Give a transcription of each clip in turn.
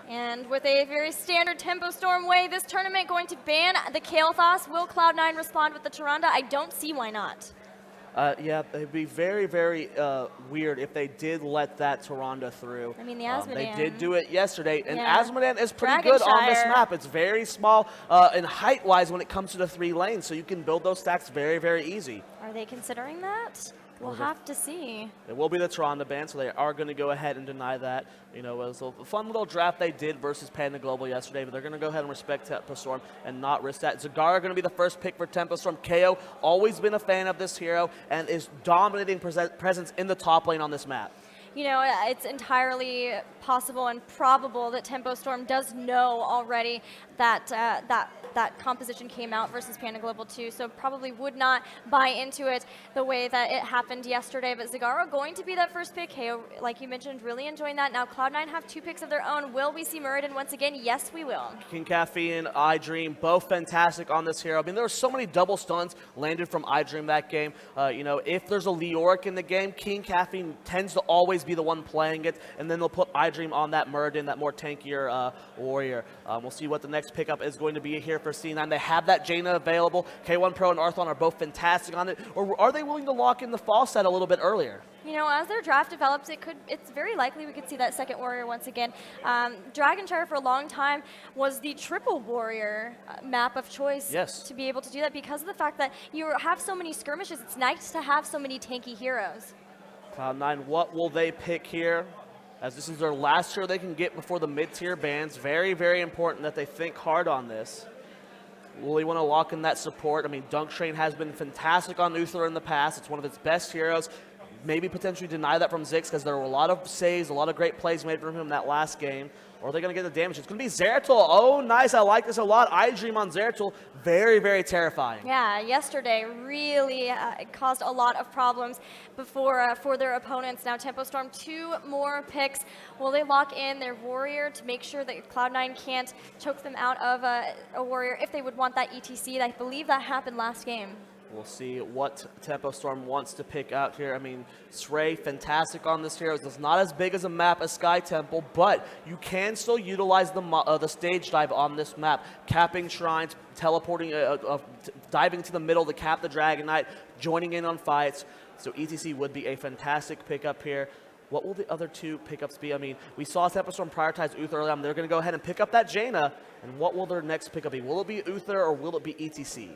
And with a very standard TempoStorm way, this tournament going to ban the Kael'thas. Will Cloud9 respond with the Tyrande? I don't see why not. Yeah, it'd be very, very weird if they did let that Tyrande through. I mean, the Asmodan. They did do it yesterday, and Yeah. Asmodan is pretty good on this Dragonshire. map. It's very small and height-wise when it comes to the 3 lanes, so you can build those stacks very, very easy. Are they considering that? We'll have to see. It will be the Tyrande ban, so they are going to go ahead and deny that. You know, it was a fun little draft they did versus Panda Global yesterday, but they're going to go ahead and respect TempoStorm and not risk that. Zagara going to be the first pick for TempoStorm. KO, always been a fan of this hero, and is dominating presence in the top lane on this map. You know, it's entirely possible and probable that TempoStorm does know already that that composition came out versus Panda Global 2, so probably would not buy into it the way that it happened yesterday. But Zagara going to be that first pick. KO, like you mentioned, really enjoying that. Now Cloud9 have 2 picks of their own. Will we see Muradin once again? Yes, we will. King Caffeine, iDream, both fantastic on this hero. I mean, there were so many double stuns landed from iDream that game. You know, if there's a Leoric in the game, King Caffeine tends to always be the one playing it, and then they'll put iDream on that Muradin, that more tankier warrior. We'll see what the next pickup is going to be here for C9. They have that Jaina available. K1 Pro and Arthon are both fantastic on it. Or are they willing to lock in the fall set a little bit earlier? You know, as their draft develops, it's very likely we could see that second warrior once again. Dragonshire for a long time was the triple warrior map of choice to be able to do that because of the fact that you have so many skirmishes. It's nice to have so many tanky heroes. Cloud9, what will they pick here? As this is their last hero they can get before the mid-tier bans. Very, very important that they think hard on this. Will they want to lock in that support? I mean, Dunk Train has been fantastic on Uther in the past. It's one of its best heroes. Maybe potentially deny that from Ziggs because there were a lot of saves, a lot of great plays made from him that last game. Or are they going to get the damage? It's going to be Zeratul. Oh, nice. I like this a lot. iDream on Zeratul. Very, very terrifying. Yeah, yesterday really caused a lot of problems before for their opponents. Now TempoStorm, 2 more picks. Will they lock in their warrior to make sure that Cloud9 can't choke them out of a warrior if they would want that ETC? I believe that happened last game. We'll see what TempoStorm wants to pick out here. I mean, Srey, fantastic on this hero. It's not as big as a map as Sky Temple, but you can still utilize the stage dive on this map. Capping shrines, teleporting, diving to the middle to cap the Dragon Knight, joining in on fights. So ETC would be a fantastic pickup here. What will the other 2 pickups be? I mean, we saw TempoStorm prioritize Uther early on. They're going to go ahead and pick up that Jaina. And what will their next pickup be? Will it be Uther or will it be ETC?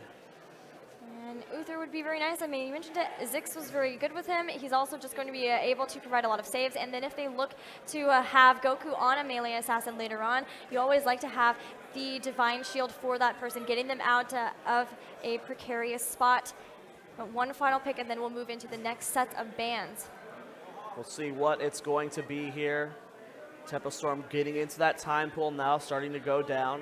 Uther would be very nice. I mean, you mentioned it. Ziggs was very good with him. He's also just going to be able to provide a lot of saves. And then if they look to have Goku on a melee assassin later on, you always like to have the Divine Shield for that person, getting them out of a precarious spot. But 1 final pick, and then we'll move into the next set of bans. We'll see what it's going to be here. TempoStorm getting into that time pool now, starting to go down.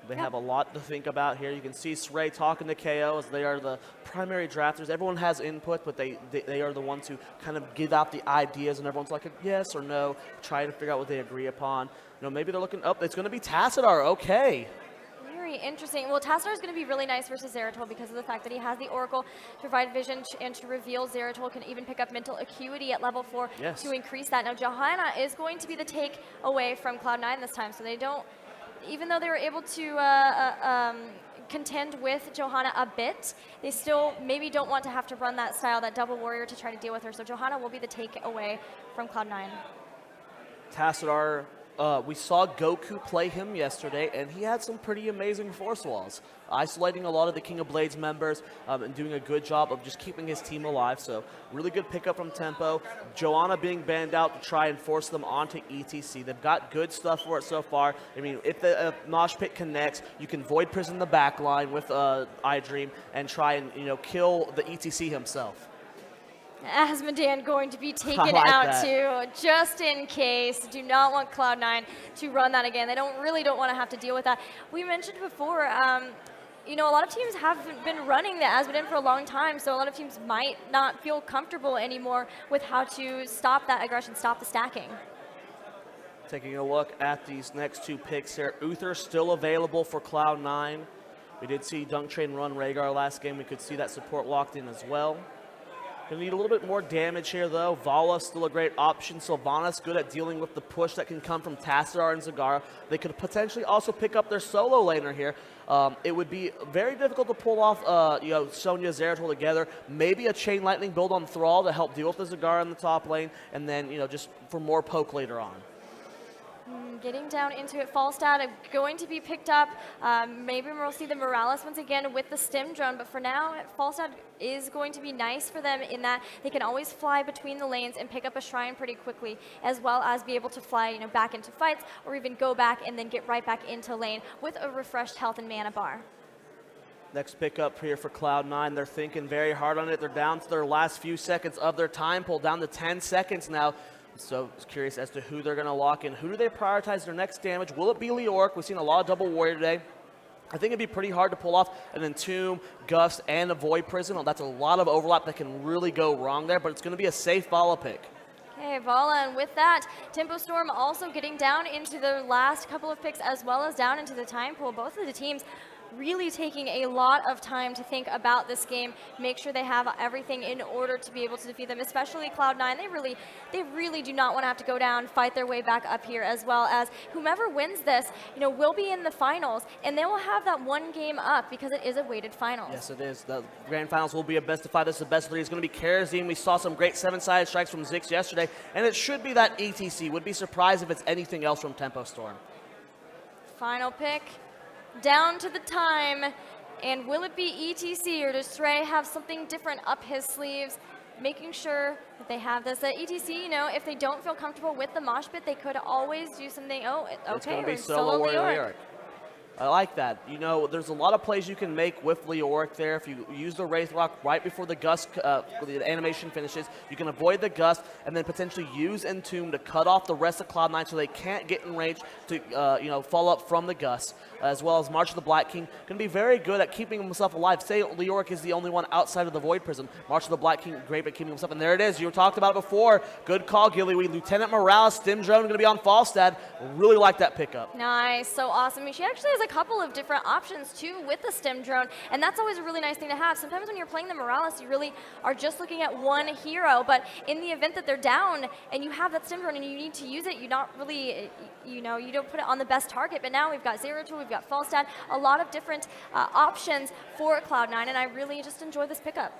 They have a lot to think about here. You can see Srey talking to KO as they are the primary drafters. Everyone has input, but they are the ones who kind of give out the ideas, and everyone's like a yes or no, trying to figure out what they agree upon. You know, maybe they're looking up. It's going to be Tassadar. Okay. Very interesting. Well, Tassadar is going to be really nice versus Zeratul because of the fact that he has the Oracle to provide vision and to reveal. Zeratul can even pick up mental acuity at level 4 to increase that. Now, Johanna is going to be the take away from Cloud9 this time, so they don't. Even though they were able to contend with Johanna a bit, they still maybe don't want to have to run that style, that double warrior, to try to deal with her. So Johanna will be the takeaway from Cloud9. Tassadar, we saw Goku play him yesterday, and he had some pretty amazing force walls, isolating a lot of the King of Blades members and doing a good job of just keeping his team alive. So really good pickup from Tempo. Joanna being banned out to try and force them onto ETC. They've got good stuff for it so far. I mean, if the Mosh Pit connects, you can Void Prison the back line with iDream and try and, you know, kill the ETC himself. Asmodan going to be taken out too, just in case. Do not want Cloud9 to run that again. They really don't want to have to deal with that. We mentioned before, you know, a lot of teams haven't been running the Asmodan for a long time, so a lot of teams might not feel comfortable anymore with how to stop that aggression, stop the stacking. Taking a look at these next 2 picks here. Uther still available for Cloud9. We did see Dunk Train run Rhaegar last game. We could see that support locked in as well. Gonna need a little bit more damage here, though. Vala still a great option. Sylvanas good at dealing with the push that can come from Tassadar and Zagara. They could potentially also pick up their solo laner here. It would be very difficult to pull off, Sonya, Zeratul together. Maybe a Chain Lightning build on Thrall to help deal with the Zagara in the top lane, and then, just for more poke later on. Getting down into it, Falstad going to be picked up. Maybe we'll see the Morales once again with the stim drone, but for now, Falstad is going to be nice for them in that they can always fly between the lanes and pick up a shrine pretty quickly, as well as be able to fly back into fights, or even go back and then get right back into lane with a refreshed health and mana bar. Next pickup here for Cloud9. They're thinking very hard on it. They're down to their last few seconds of their time pull, down to 10 seconds now. So I was curious as to who they're going to lock in. Who do they prioritize their next damage? Will it be Leoric? We've seen a lot of double warrior today. I think it'd be pretty hard to pull off an Entomb, Gust, and a Void Prison. That's a lot of overlap that can really go wrong there, but it's going to be a safe Vala pick. Okay, Vala, and with that, TempoStorm also getting down into the last couple of picks as well as down into the time pool. Both of the teams really taking a lot of time to think about this game, make sure they have everything in order to be able to defeat them, especially Cloud9. They really do not want to have to go down, fight their way back up here, as well as whomever wins this, will be in the finals, and they will have that one game up because it is a weighted finals. Yes, it is. The grand finals will be a best of 5. This is the best of 3. It's going to be Karazim. We saw some great 7-sided strikes from Ziggs yesterday, and it should be that ETC. Would be surprised if it's anything else from TempoStorm. Final pick. Down to the time, and will it be ETC, or does Srey have something different up his sleeves? Making sure that they have this. ETC, if they don't feel comfortable with the mosh pit, they could always do something. Oh, okay, it's going to be solo Leoric. I like that. There's a lot of plays you can make with Leoric there. If you use the Wraith Rock right before the Gust, the animation finishes, you can avoid the Gust and then potentially use Entomb to cut off the rest of Cloud9 so they can't get in range to, follow up from the Gust, as well as March of the Black King. Going to be very good at keeping himself alive. Say Leoric is the only one outside of the Void Prism. March of the Black King, great at keeping himself. And there it is. You talked about it before. Good call, Gillyweed. Lieutenant Morales, Stim Drone, going to be on Falstad. Really like that pickup. Nice. So awesome. She actually has a couple of different options too with the stim drone, and that's always a really nice thing to have. Sometimes when you're playing the Morales, you really are just looking at one hero, but in the event that they're down and you have that stim drone and you need to use it, you not really, you don't put it on the best target. But now we've got Zeratul, we've got Falstad, a lot of different options for Cloud9, and I really just enjoy this pickup.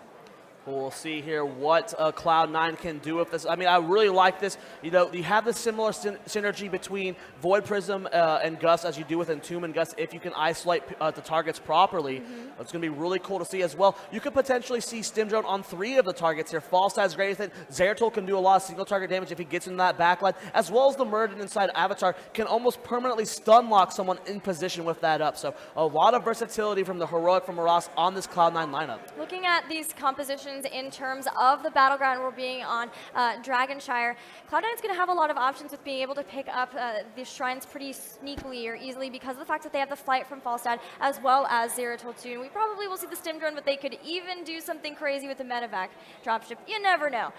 We'll see here what Cloud9 can do with this. I mean, I really like this. You have the similar synergy between Void Prism and Gust as you do with Entomb and Gust if you can isolate the targets properly. It's going to be really cool to see as well. You could potentially see Stim Drone on 3 of the targets here. Falstad's great with it. Zeratul can do a lot of single target damage if he gets in that backline, as well as the Murdered inside Avatar can almost permanently stun lock someone in position with that up. So a lot of versatility from the Heroic from Ross on this Cloud9 lineup. Looking at these compositions in terms of the battleground we're being on Dragonshire, Cloud9's going to have a lot of options with being able to pick up the shrines pretty sneakily or easily because of the fact that they have the flight from Falstad as well as Zeratul too. And we probably will see the stim drone, but they could even do something crazy with the medevac dropship. You never know.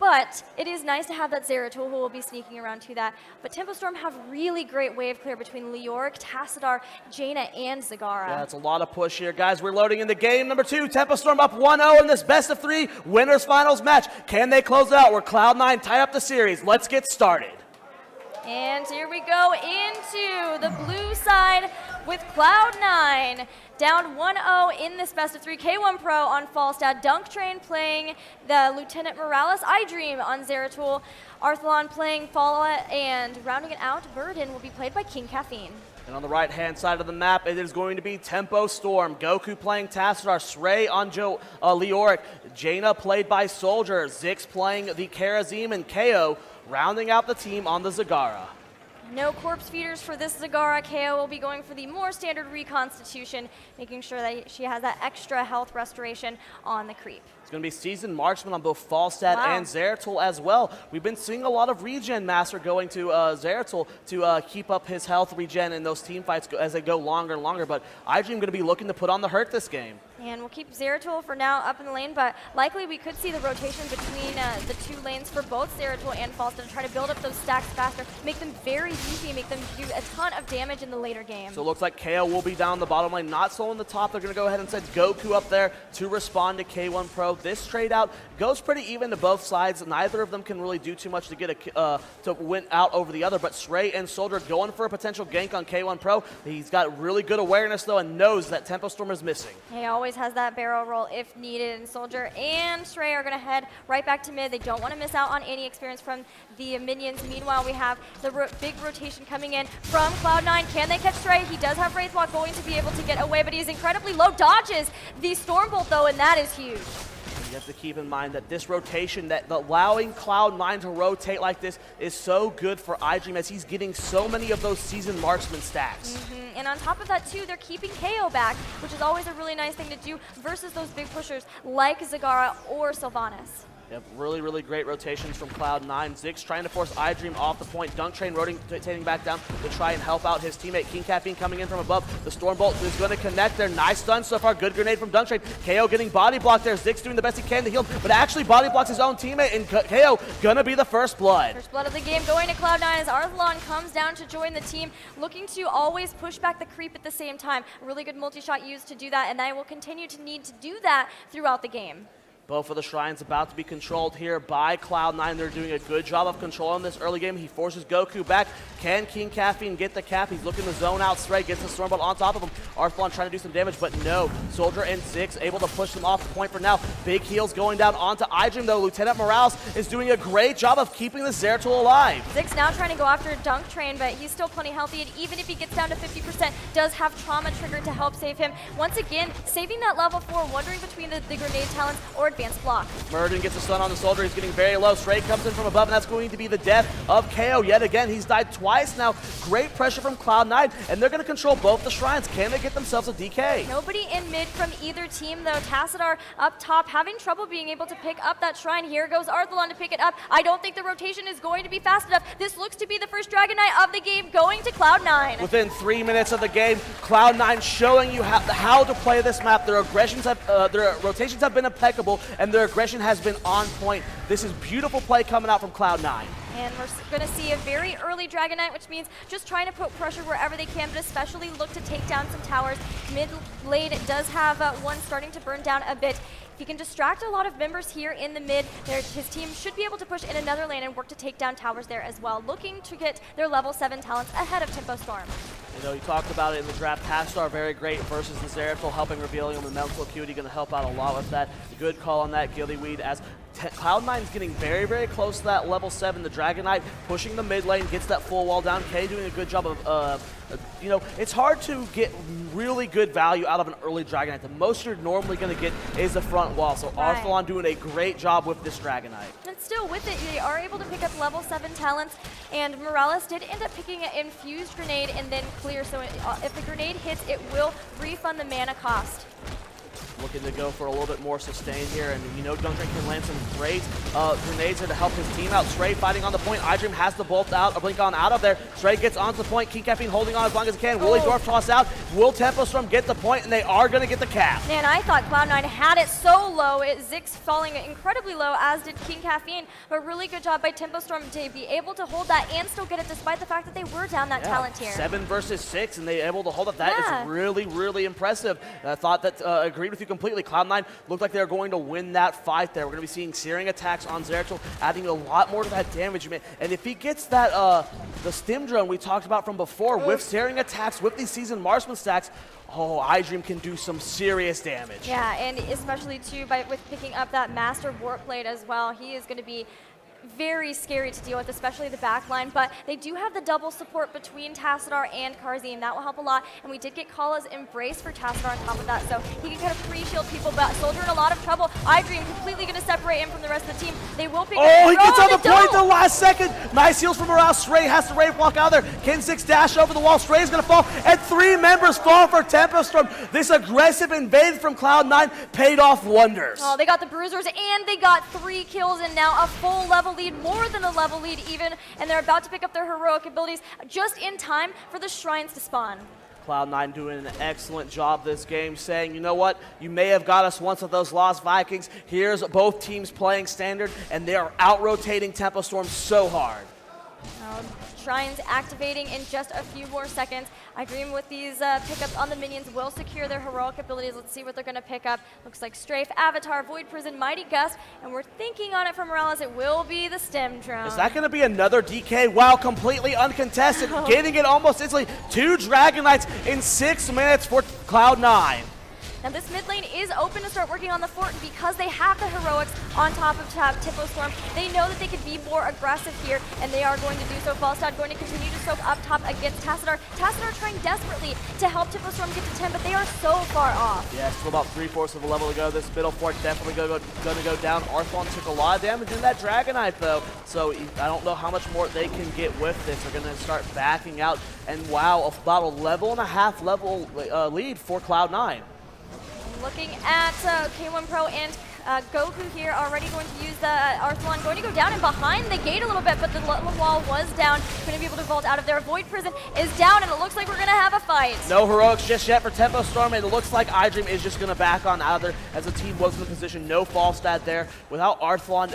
But it is nice to have that Zeratul who will be sneaking around to that. But TempoStorm have really great wave clear between Leoric, Tassadar, Jaina, and Zagara. Yeah, it's a lot of push here. Guys, we're loading into game number 2. TempoStorm up 1-0 in this best of 3 winners finals match. Can they close it out where Cloud9 tie up the series? Let's get started. And here we go into the blue side with Cloud9. Down 1-0 in this best of 3. K1 Pro on Falstad. Dunk Train playing the Lieutenant Morales. iDream on Zeratul. Arthalon playing Fala. And rounding it out, Burden will be played by King Caffeine. And on the right-hand side of the map, it is going to be TempoStorm. Goku playing Tassadar. Srey on Leoric. Jaina played by Soldier. Ziggs playing the Karazim and KO. Rounding out the team on the Zagara. No corpse feeders for this Zagara. KO will be going for the more standard reconstitution, making sure that she has that extra health restoration on the creep. It's going to be seasoned marksman on both Falstad and Zeratul as well. We've been seeing a lot of regen master going to Zeratul to keep up his health regen in those team fights as they go longer and longer, but iDream going to be looking to put on the hurt this game. And we'll keep Zeratul for now up in the lane, but likely we could see the rotation between the 2 lanes for both Zeratul and Falstad to try to build up those stacks faster, make them very beefy, make them do a ton of damage in the later game. So it looks like KO will be down the bottom lane, not solo in the top. They're going to go ahead and send Goku up there to respond to K1 Pro. this trade out goes pretty even to both sides. Neither of them can really do too much to get to win out over the other, but Sray and Soldier going for a potential gank on K1 Pro. He's got really good awareness, though, and knows that TempoStorm is missing. He always has that barrel roll if needed, and Soldier and Sray are going to head right back to mid. They don't want to miss out on any experience from the minions. Meanwhile, we have the big rotation coming in from Cloud9. Can they catch Sray? He does have Wraithwalk going to be able to get away, but he's incredibly low. Dodges the Stormbolt, though, and that is huge. You have to keep in mind that this rotation, that allowing Cloud9 to rotate like this is so good for iDream, as he's getting so many of those seasoned marksman stacks. And on top of that, too, they're keeping KO back, which is always a really nice thing to do versus those big pushers like Zagara or Sylvanas. Yep, really, really great rotations from Cloud9. Ziggs trying to force iDream off the point. Dunk Train rotating back down to try and help out his teammate. King Caffeine coming in from above. The Stormbolt is going to connect there. Nice stun so far. Good grenade from Dunk Train. KO getting body blocked there. Ziggs doing the best he can to heal him, but actually body blocks his own teammate, and KO going to be the first blood. First blood of the game going to Cloud9 as Arthalon comes down to join the team, looking to always push back the creep at the same time. Really good multi-shot used to do that, and they will continue to need to do that throughout the game. Both of the shrines about to be controlled here by Cloud9. They're doing a good job of controlling this early game. He forces Goku back. Can King Caffeine get the cap? He's looking to zone out Stray, gets the Stormbolt on top of him. Arthalon trying to do some damage, but no. Soldier and Ziggs able to push them off the point for now. Big heals going down onto iDream, though. Lieutenant Morales is doing a great job of keeping the Zeratul alive. Ziggs now trying to go after Dunk Train, but he's still plenty healthy, and even if he gets down to 50%, does have Trauma Trigger to help save him. Once again, saving that level 4, wondering between the grenade talents or advanced block. Murden gets a stun on the Soldier. He's getting very low. Stray comes in from above, and that's going to be the death of KO yet again. He's died twice now. Great pressure from Cloud9, and they're going to control both the shrines. Can they get themselves a DK? Nobody in mid from either team, though. Tassadar up top having trouble being able to pick up that shrine. Here goes Arthalon to pick it up. I don't think the rotation is going to be fast enough. This looks to be the first Dragon Knight of the game going to Cloud9. Within 3 minutes of the game, Cloud9 showing you how to play this map. Their rotations have been impeccable, and their aggression has been on point. This is beautiful play coming out from Cloud9. And we're going to see a very early Dragon Knight, which means just trying to put pressure wherever they can, but especially look to take down some towers. Mid lane does have one starting to burn down a bit. If he can distract a lot of members here in the mid, his team should be able to push in another lane and work to take down towers there as well, looking to get their level 7 talents ahead of TempoStorm. You know, you talked about it in the draft. Tassadar very great versus the Zeratul, helping revealing him. The mental acuity going to help out a lot with that. Good call on that, Gillyweed, as Cloud9 is getting very, very close to that level 7. The Dragon Knight pushing the mid lane, gets that full wall down. K doing a good job of, you know, it's hard to get really good value out of an early Dragon Knight. The most you're normally going to get is the front wall. So Arthalon doing a great job with this Dragon Knight. And still with it, they are able to pick up level 7 talents, and Morales did end up picking an infused grenade and then clear. So if the grenade hits, it will refund the mana cost. Looking to go for a little bit more sustain here, and you know Dunk Train can land some great grenades here to help his team out. Stray fighting on the point. iDream has the bolt out, or blink on out of there. Stray gets onto the point. King Caffeine holding on as long as he can. Willie Dorf toss out. Will TempoStorm get the point, and they are going to get the cap. Man, I thought Cloud9 had it so low. Ziggs falling incredibly low, as did King Caffeine. But really good job by TempoStorm to be able to hold that and still get it, despite the fact that they were down that talent tier. 7 versus 6, and they able to hold it. That is really, really impressive. I thought that agreed with you completely. Cloud9 looked like they were going to win that fight there. We're going to be seeing searing attacks on Zeratul, adding a lot more to that damage. And if he gets that, the stim drone we talked about from before, with searing attacks, with these seasoned marksman stacks, oh, iDream can do some serious damage. Yeah, and especially too with picking up that Master Warp Blade as well. He is going to be very scary to deal with, especially the back line, but they do have the double support between Tassadar and Karzim. That will help a lot, and we did get Kala's Embrace for Tassadar on top of that, so he can kind of pre-shield people, but Soldier in a lot of trouble. iDream completely going to separate him from the rest of the team. They will pick he gets on the point at the last second. Nice heals from Morale. Stray has to Wraith walk out there. Ken 6 dash over the wall. Stray is going to fall, and 3 members fall for TempoStorm. This aggressive invade from Cloud9 paid off wonders. Oh, they got the Bruisers, and they got 3 kills, and now a full level lead, more than a level lead even, and they're about to pick up their heroic abilities just in time for the shrines to spawn. Cloud9 doing an excellent job this game, saying, you know what, you may have got us once with those Lost Vikings. Here's both teams playing standard, and they are out-rotating TempoStorm so hard. Shrines activating in just a few more seconds. I dream with these pickups on the minions will secure their heroic abilities. Let's see what they're going to pick up. Looks like Strafe, Avatar, Void Prison, Mighty Gust, and we're thinking on it from Morales, it will be the Stem Drone. Is that going to be another DK? Wow, completely uncontested, getting it almost instantly. 2 Dragon Knights in 6 minutes for Cloud9. Now this mid lane is open to start working on the fort because they have the heroics on top of TempoStorm. They know that they could be more aggressive here, and they are going to do so. Falstad going to continue to soak up top against Tassadar. Tassadar trying desperately to help TempoStorm get to 10, but they are so far off. Yeah, still about 3/4 of a level to go. This middle fort definitely going to go down. Arthlon took a lot of damage in that Dragon Knight, though, so I don't know how much more they can get with this. They're going to start backing out, and wow, about a level and a half lead for Cloud9. Looking at K1 Pro and Goku here, already going to use the Arthlon, going to go down and behind the gate a little bit, but the wall was down. Going to be able to vault out of there. Void Prison is down, and it looks like we're going to have a fight. No heroics just yet for TempoStorm, and it looks like iDream is just going to back on out of there as the team was in the position. No Falstad there. Without Arthlon,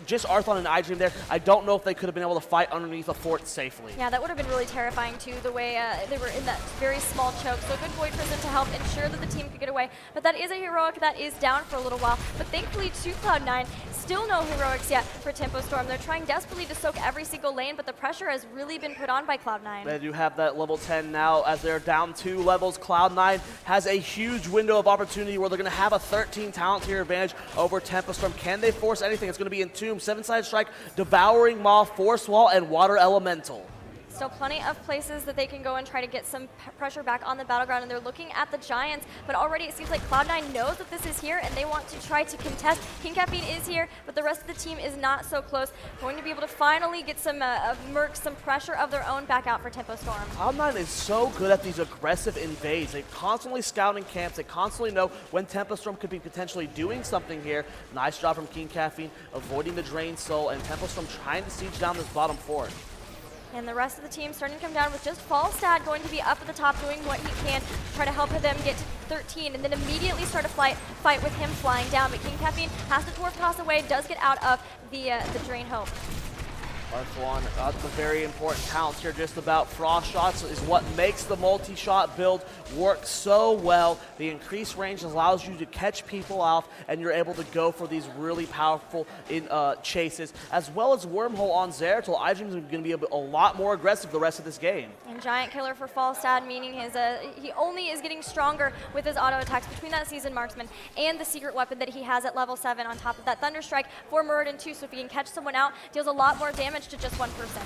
just Arthlon and iDream there, I don't know if they could have been able to fight underneath a fort safely. Yeah, that would have been really terrifying too, the way they were in that very small choke. So good Void Prison to help ensure that the team could get away. But that is a heroic that is down for a little while. But thankfully to Cloud9, still no heroics yet for TempoStorm. They're trying desperately to soak every single lane, but the pressure has really been put on by Cloud9. They do have that level 10 now as they're down 2 levels. Cloud9 has a huge window of opportunity where they're going to have a 13 talent tier advantage over TempoStorm. Can they force anything? It's going to be Entomb, 7-sided strike, Devouring Maw, Force Wall, and Water Elemental. Still plenty of places that they can go and try to get some pressure back on the battleground, and they're looking at the Giants, but already it seems like Cloud9 knows that this is here and they want to try to contest. King Caffeine is here, but the rest of the team is not so close. Going to be able to finally get some Mercs, some pressure of their own back out for TempoStorm. Cloud9 is so good at these aggressive invades. They constantly scouting camps. They constantly know when TempoStorm could be potentially doing something here. Nice job from King Caffeine, avoiding the Drain Soul, and TempoStorm trying to siege down this bottom fort. And the rest of the team starting to come down with just Falstad going to be up at the top doing what he can to try to help them get to 13 and then immediately start a fight with him flying down. But King Caffeine has the Dwarf Toss away, does get out of the Drain Hope. Arthlon, the very important talents here, just about. Frost shots is what makes the multi-shot build work so well. The increased range allows you to catch people off, and you're able to go for these really powerful chases, as well as Wormhole on Zeratul. iDream is going to be a lot more aggressive the rest of this game. And Giant Killer for Falstad, meaning he only is getting stronger with his auto attacks between that Seasoned Marksman and the secret weapon that he has at level 7 on top of that Thunder Strike for Muradin too. So if he can catch someone out, deals a lot more damage to just one person.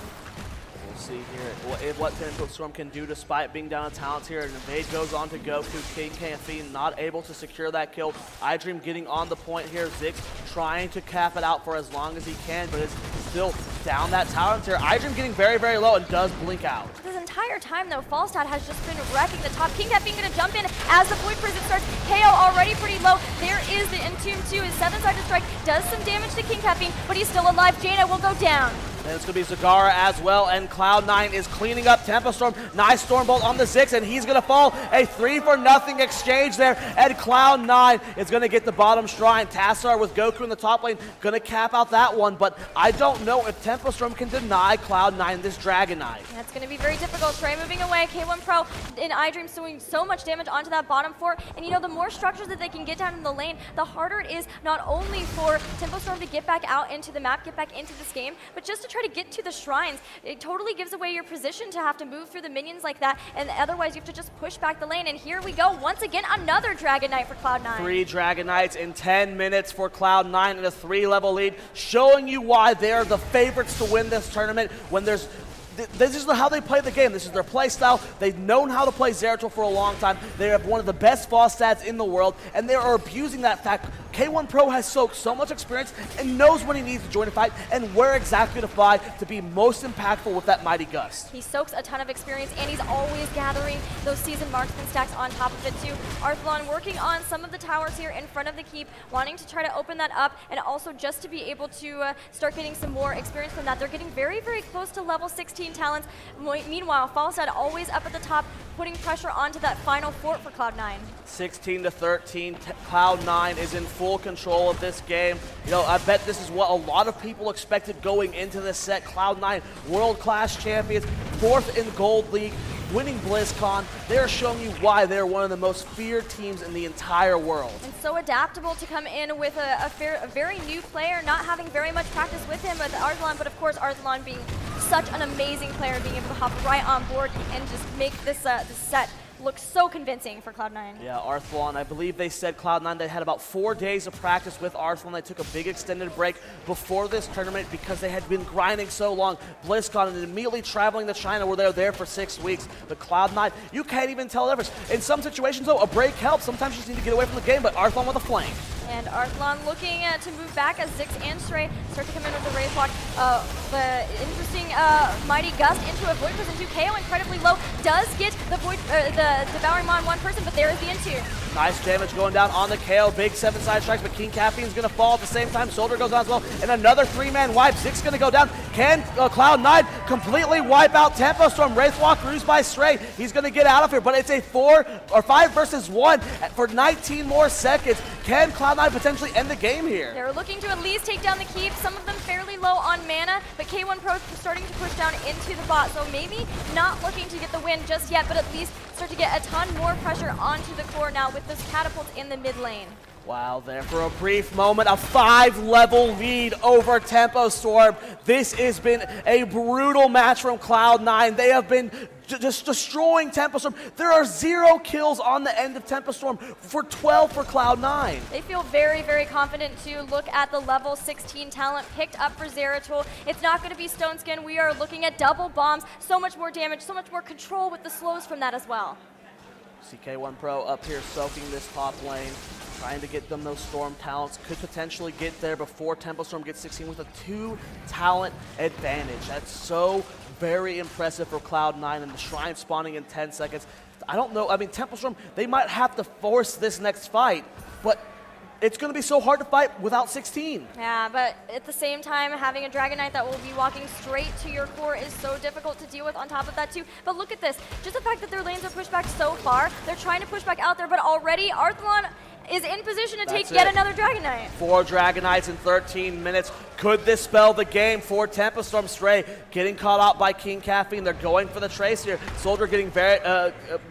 We'll see here what TempoStorm can do despite being down on talents here. And invade goes on to Goku. King Caffeine not able to secure that kill. iDream getting on the point here. Zix trying to cap it out for as long as he can, but it's still down that talent tier. iDream getting very, very low and does blink out. This entire time though, Falstad has just been wrecking the top. King Caffeine going to jump in as the Void Prison starts. KO already pretty low. There is the Entomb 2. His 7-sided strike does some damage to King Caffeine, but he's still alive. Jaina will go down. And it's going to be Zagara as well, and Cloud9 is cleaning up TempoStorm. Nice Stormbolt on the Zix, and he's going to fall. A 3-for-0 exchange there, and Cloud9 is going to get the bottom shrine. Tassar with Goku in the top lane, going to cap out that one, but I don't know if TempoStorm can deny Cloud9 this Dragon Knight. That's going to be very difficult. Trey moving away, K1 Pro and iDream doing so much damage onto that bottom fort, and the more structures that they can get down in the lane, the harder it is not only for TempoStorm to get back out into the map, get back into this game, but just to try to get to the shrines. It totally gives away your position to have to move through the minions like that, and otherwise you have to just push back the lane. And here we go, once again, another Dragon Knight for Cloud9. 3 Dragon Knights in 10 minutes for Cloud9 and a 3-level lead, showing you why they're the favorites to win this tournament when there's this is how they play the game. This is their play style. They've known how to play Zeratul for a long time. They have one of the best fall stats in the world, and they are abusing that fact. K1 Pro has soaked so much experience and knows when he needs to join a fight and where exactly to fly to be most impactful with that Mighty Gust. He soaks a ton of experience, and he's always gathering those Seasoned Marksman stacks on top of it too. Arthlon working on some of the towers here in front of the keep, wanting to try to open that up, and also just to be able to start getting some more experience from that. They're getting very, very close to level 16 16 talents. Meanwhile, Falstad always up at the top, putting pressure onto that final fort for Cloud9. 16-13, Cloud9 is in full control of this game. You know, I bet this is what a lot of people expected going into this set. Cloud9, world-class champions, 4th in Gold League, winning BlizzCon. They're showing you why they're one of the most feared teams in the entire world. And so adaptable to come in with a very new player, not having very much practice with him with Arthalon, but of course Arthalon being such an amazing player, being able to hop right on board and just make this set looks so convincing for Cloud9. Yeah, Arthalon, I believe they said Cloud9, they had about 4 days of practice with Arthalon. They took a big extended break before this tournament because they had been grinding so long. BlizzCon and immediately traveling to China where they were there for 6 weeks. But Cloud9, you can't even tell the difference. In some situations though, a break helps. Sometimes you just need to get away from the game, but Arthalon with a flank. And Arthalon looking to move back as Zix and Stray start to come in with the Wraith Walk. The interesting Mighty Gust into a Void Prison 2. KO incredibly low, does get the Devouring Maw on one person, but there is the into. Nice damage going down on the KO. Big 7 side strikes, but King Caffeine's going to fall at the same time. Soldier goes down as well, and another 3-man wipe. Zix going to go down. Can Cloud9 completely wipe out TempoStorm? Wraithwalk bruised by Stray. He's going to get out of here, but it's a 5 versus 1 for 19 more seconds. Can Cloud9 potentially end the game here? They're looking to at least take down the keep. Some of them fairly low on mana, but K1 Pro starting to push down into the bot. So maybe not looking to get the win just yet, but at least start to get a ton more pressure onto the core now with those catapults in the mid lane. Wow, there for a brief moment, a 5-level lead over TempoStorm. This has been a brutal match from Cloud9. They have been just destroying TempoStorm. There are 0 kills on the end of TempoStorm for 12 for Cloud9. They feel very, very confident to look at the level 16 talent picked up for Zeratul. It's not going to be Stone Skin. We are looking at double bombs, so much more damage, so much more control with the slows from that as well. CK1 Pro up here soaking this top lane, trying to get them those Storm talents. Could potentially get there before TempoStorm gets 16 with a 2-talent advantage. That's so very impressive for Cloud9, and the Shrine spawning in 10 seconds. I don't know, I mean, TempoStorm, they might have to force this next fight, but it's going to be so hard to fight without 16. Yeah, but at the same time, having a Dragon Knight that will be walking straight to your core is so difficult to deal with on top of that too. But look at this, just the fact that their lanes are pushed back so far, they're trying to push back out there, but already Arthalon is in position to take yet another Dragon Knight. 4 Dragon Knights in 13 minutes. Could this spell the game for TempoStorm? Stray getting caught out by King Caffeine. They're going for the trace here. Soldier getting very,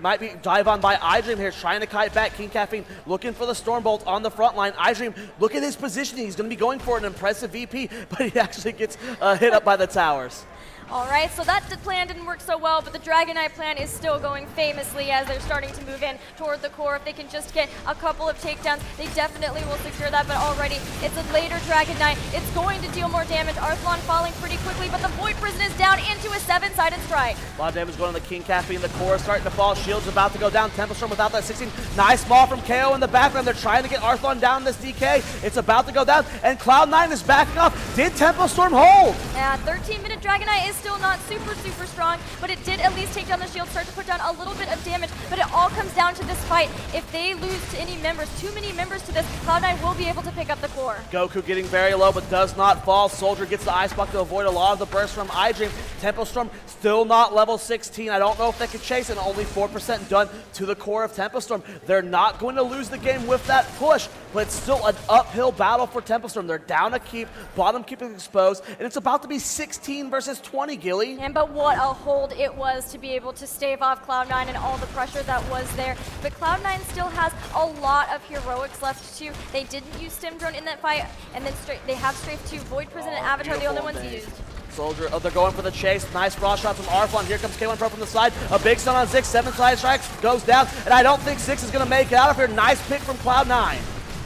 might be dive on by iDream here, trying to kite back. King Caffeine looking for the Stormbolt on the front line. iDream, look at his positioning. He's going to be going for an impressive VP, but he actually gets hit up by the towers. All right, so that plan didn't work so well, but the Dragon Knight plan is still going famously as they're starting to move in toward the core. If they can just get a couple of takedowns, they definitely will secure that, but already it's a later Dragon Knight. It's going to deal more damage. Arthalon falling pretty quickly, but the Void Prison is down into a 7-sided strike. A lot of damage going on the King Caffeine. The core is starting to fall. Shield's about to go down. TempoStorm without that 16. Nice ball from KO in the background. They're trying to get Arthalon down this DK. It's about to go down, and Cloud9 is backing off. Did TempoStorm hold? Yeah, 13-minute Dragon Knight is still not super strong, but it did at least take down the shield, start to put down a little bit of damage, but it all comes down to this fight. If they lose to any members, too many members to this, Cloud9 will be able to pick up the core. Goku getting very low, but does not fall. Soldier gets the Ice Block to avoid a lot of the burst from iDream. TempoStorm still not level 16. I don't know if they can chase it, and only 4% done to the core of TempoStorm. They're not going to lose the game with that push, but it's still an uphill battle for TempoStorm. They're down a keep, bottom keep is exposed, and it's about to be 16 versus 20, Gilly. But what a hold it was to be able to stave off Cloud9 and all the pressure that was there. But Cloud9 still has a lot of heroics left too. They didn't use Stim Drone in that fight, and then they have Strafe 2, Void Prison, and Avatar, the only ones used. Soldier, they're going for the chase. Nice frost shot from Arthalon. Here comes K1 Pro from the side. A big stun on Zix. 7 side strikes goes down, and I don't think Zix is going to make it out of here. Nice pick from Cloud9.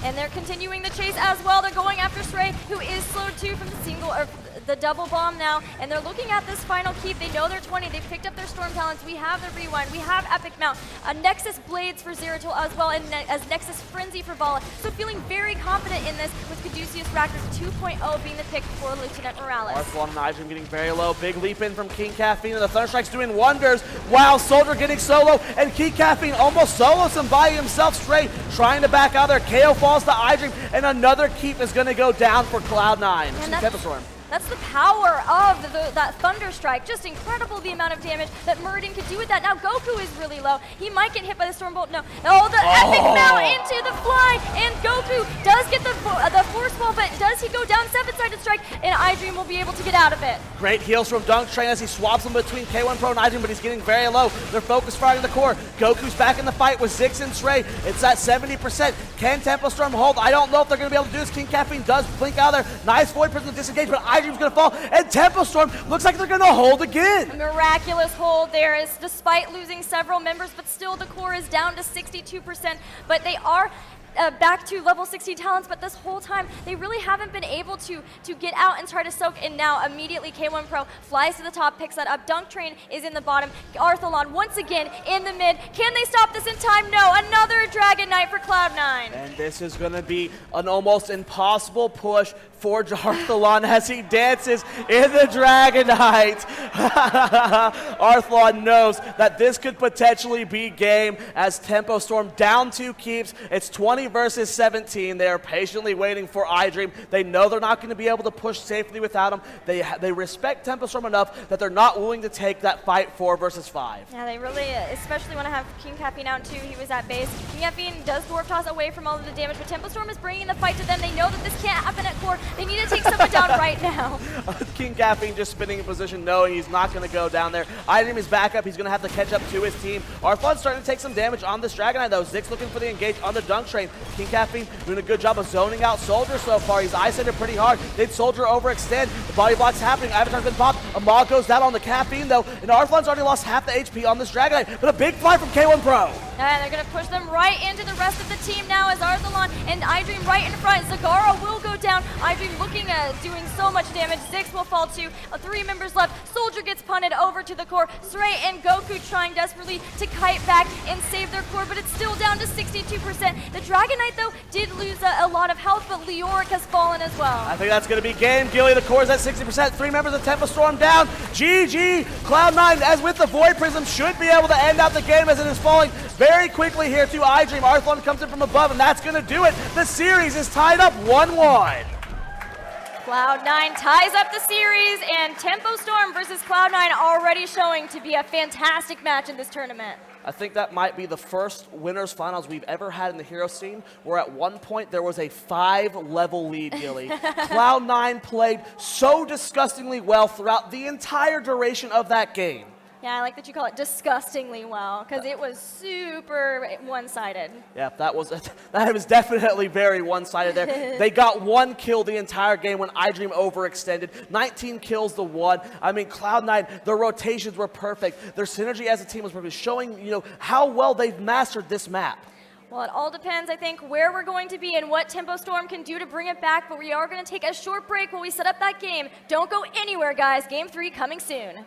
And they're continuing the chase as well. They're going after Stray, who is slowed too from the double bomb now, and they're looking at this final keep. They know they're 20. They've picked up their Storm talents. We have the Rewind. We have Epic Mount. Nexus Blades for Zeratul as well, and as Nexus Frenzy for Vala. So feeling very confident in this with Caduceus Raptor 2.0 being the pick for Lieutenant Morales. Arthalon and iDream getting very low. Big leap in from King Caffeine, and the Thunderstrike's doing wonders. Wow, Soldier getting solo, and King Caffeine almost solos him by himself straight, trying to back out there. KO falls to iDream, and another keep is going to go down for Cloud9. That's the power of that Thunder Strike. Just incredible the amount of damage that Muradin could do with that. Now Goku is really low. He might get hit by the Storm Bolt. No. Oh, the epic mount into the fly. And Goku does get the force ball, but does he go down 7-sided strike? And iDream will be able to get out of it. Great heals from Dunk Train as he swaps them between K1 Pro and iDream, but he's getting very low. They're focus firing the core. Goku's back in the fight with Zix and Sray. It's at 70%. Can TempoStorm hold? I don't know if they're going to be able to do this. King Caffeine does blink out there. Nice Void Prism disengage, but iDream's going to fall. And TempoStorm looks like they're going to hold again. A miraculous hold there, is despite losing several members, but still the core is down to 62%. But they are back to level 16 talents, but this whole time they really haven't been able to get out and try to soak. And now immediately K1 Pro flies to the top, picks that up. Dunk Train is in the bottom. Arthalon once again in the mid. Can they stop this in time? No. Another Dragon Knight for Cloud9. And this is going to be an almost impossible push for Arthalon as he dances in the Dragon Knight. Arthalon knows that this could potentially be game as TempoStorm down 2 keeps. It's 20 versus 17. They are patiently waiting for iDream. They know they're not going to be able to push safely without him. They respect TempoStorm enough that they're not willing to take that fight 4 versus 5. Yeah, they really, especially want to have King Caffeine out too. He was at base. King Caffeine does Dwarf Toss away from all of the damage, but TempoStorm is bringing the fight to them. They know that this can't happen at core. They need to take someone down right now. King Caffeine just spinning in position, knowing he's not going to go down there. iDream is back up. He's going to have to catch up to his team. Arthalon's starting to take some damage on this Dragon Knight, though. Zix looking for the engage on the Dunk Train. King Caffeine doing a good job of zoning out Soldier so far. He's ice-ended pretty hard. Did Soldier overextend? The body block's happening. Avatar's been popped. Amag goes down on the Caffeine, though, and Arthalon's already lost half the HP on this Dragon Knight, but a big fly from K1 Pro. And they're going to push them right into the rest of the team now as Arthalon and iDream right in front. Zagara will go down. iDream looking at doing so much damage. Zix will fall too. 3 members left. Soldier gets punted over to the core. Sray and Goku trying desperately to kite back and save their core, but it's still down to 62%. The Dragon Knight, though, did lose a lot of health, but Leoric has fallen as well. I think that's going to be game. Gilly, the core is at 60%. 3 members of TempoStorm down. GG. Cloud9, as with the Void Prism, should be able to end out the game as it is falling very quickly here to iDream. Arthalon comes in from above, and that's going to do it. The series is tied up 1-1. Cloud9 ties up the series, and TempoStorm versus Cloud9 already showing to be a fantastic match in this tournament. I think that might be the first winners finals we've ever had in the hero scene, where at one point there was a 5-level lead, Gilly. Cloud9 played so disgustingly well throughout the entire duration of that game. Yeah, I like that you call it disgustingly well, because it was super one-sided. Yeah, that was definitely very one-sided there. They got 1 kill the entire game when iDream overextended. 19 kills to 1. I mean, Cloud9, their rotations were perfect. Their synergy as a team was perfect, showing how well they've mastered this map. Well, it all depends, I think, where we're going to be and what TempoStorm can do to bring it back, but we are going to take a short break while we set up that game. Don't go anywhere, guys. Game 3 coming soon.